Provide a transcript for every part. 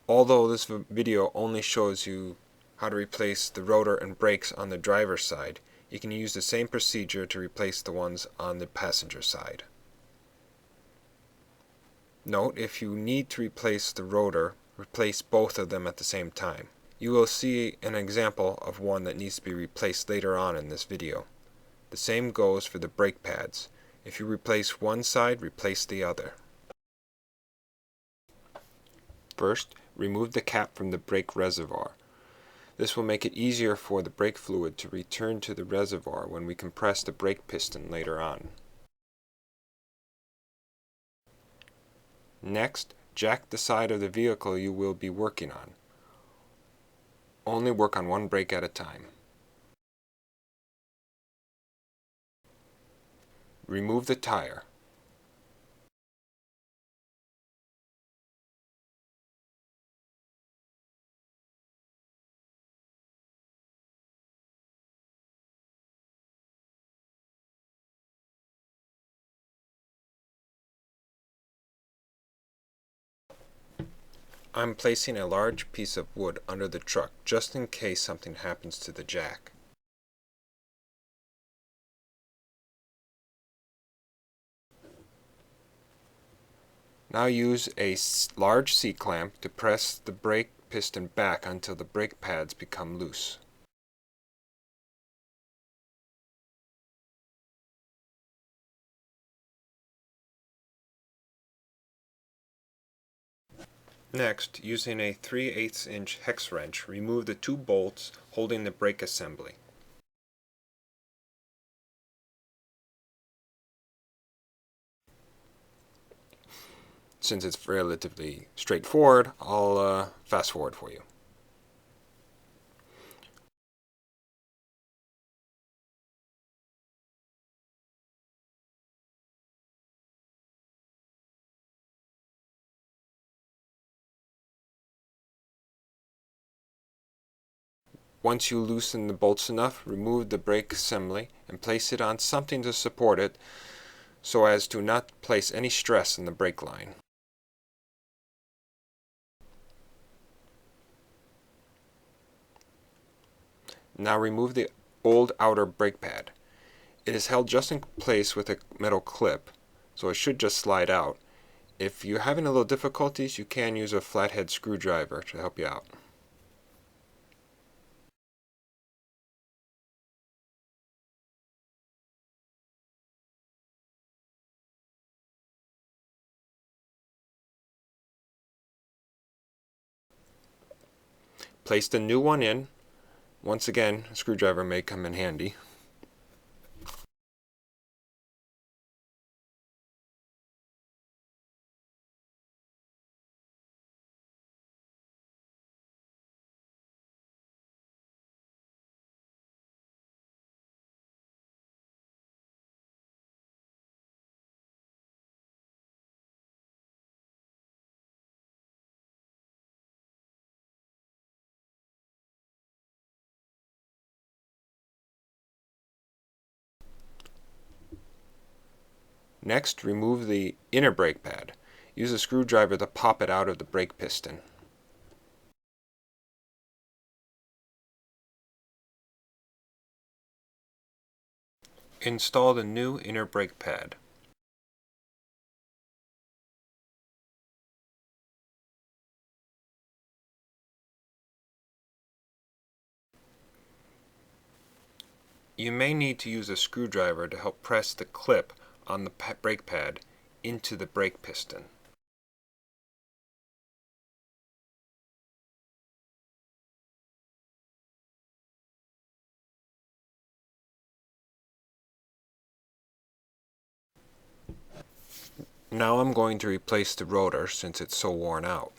Although this video only shows you how to replace the rotor and brakes on the driver's side, you can use the same procedure to replace the ones on the passenger side. Note, if you need to replace the rotor, replace both of them at the same time. You will see an example of one that needs to be replaced later on in this video. The same goes for the brake pads. If you replace one side, replace the other. First, remove the cap from the brake reservoir. This will make it easier for the brake fluid to return to the reservoir when we compress the brake piston later on. Next, jack the side of the vehicle you will be working on. Only work on one brake at a time. Remove the tire. I'm placing a large piece of wood under the truck just in case something happens to the jack. Now use a large C-clamp to press the brake piston back until the brake pads become loose. Next, using a 3/8 inch hex wrench, remove the two bolts holding the brake assembly. Since it's relatively straightforward, I'll fast forward for you. Once you loosen the bolts enough, remove the brake assembly and place it on something to support it so as to not place any stress on the brake line. Now remove the old outer brake pad. It is held just in place with a metal clip, so it should just slide out. If you're having a little difficulties, you can use a flathead screwdriver to help you out. Place the new one in. Once again, a screwdriver may come in handy. Next, remove the inner brake pad. Use a screwdriver to pop it out of the brake piston. Install the new inner brake pad. You may need to use a screwdriver to help press the clip on the brake pad into the brake piston. Now I'm going to replace the rotor since it's so worn out.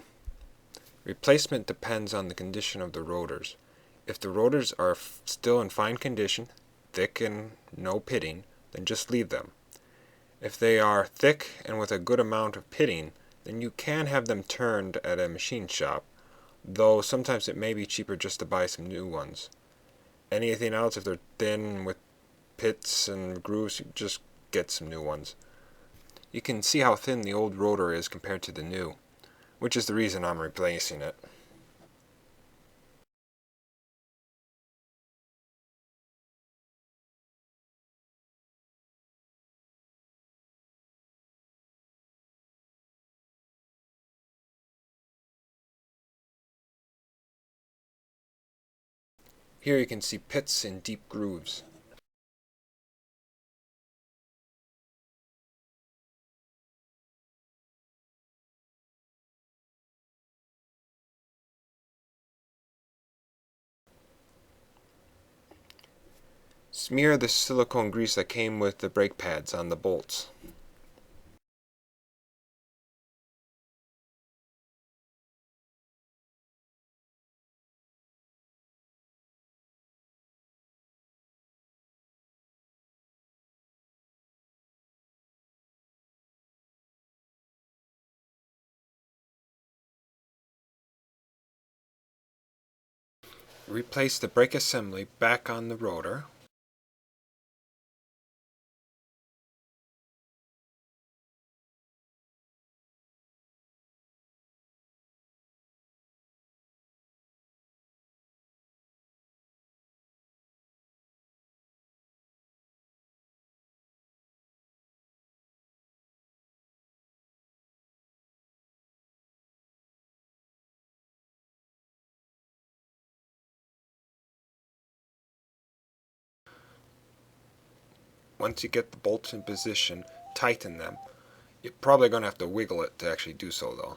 Replacement depends on the condition of the rotors. If the rotors are still in fine condition, thick and no pitting, then just leave them. If they are thick and with a good amount of pitting, then you can have them turned at a machine shop, though sometimes it may be cheaper just to buy some new ones. Anything else, if they're thin with pits and grooves, you just get some new ones. You can see how thin the old rotor is compared to the new. which is the reason I'm replacing it. Here you can see pits and deep grooves. Smear the silicone grease that came with the brake pads on the bolts. Replace the brake assembly back on the rotor. Once you get the bolts in position, tighten them. You're probably going to have to wiggle it to actually do so though.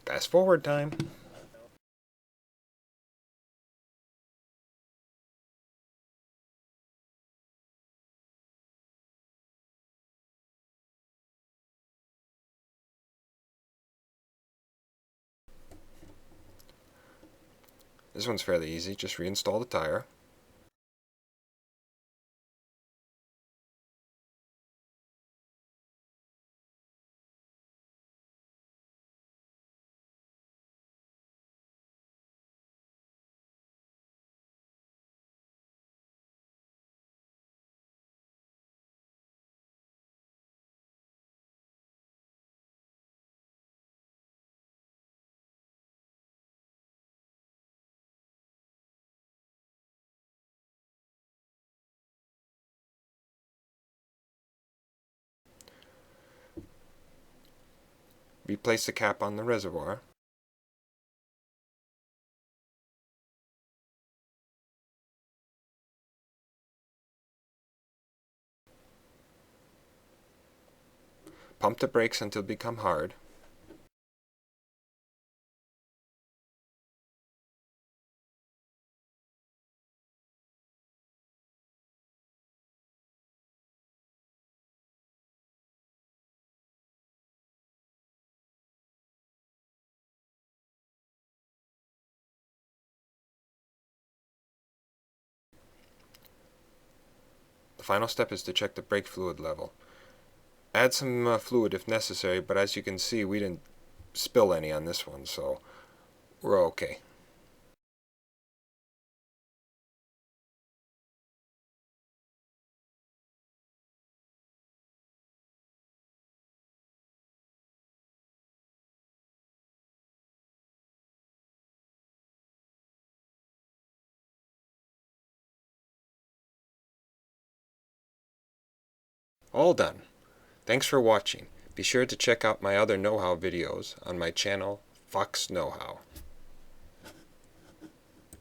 Fast forward time. This one's fairly easy, just reinstall the tire. Replace the cap on the reservoir. Pump the brakes until they become hard. The final step is to check the brake fluid level. Add some fluid if necessary, but as you can see, we didn't spill any on this one, so we're okay. All done. Thanks for watching. Be sure to check out my other know-how videos on my channel, Fox Know How.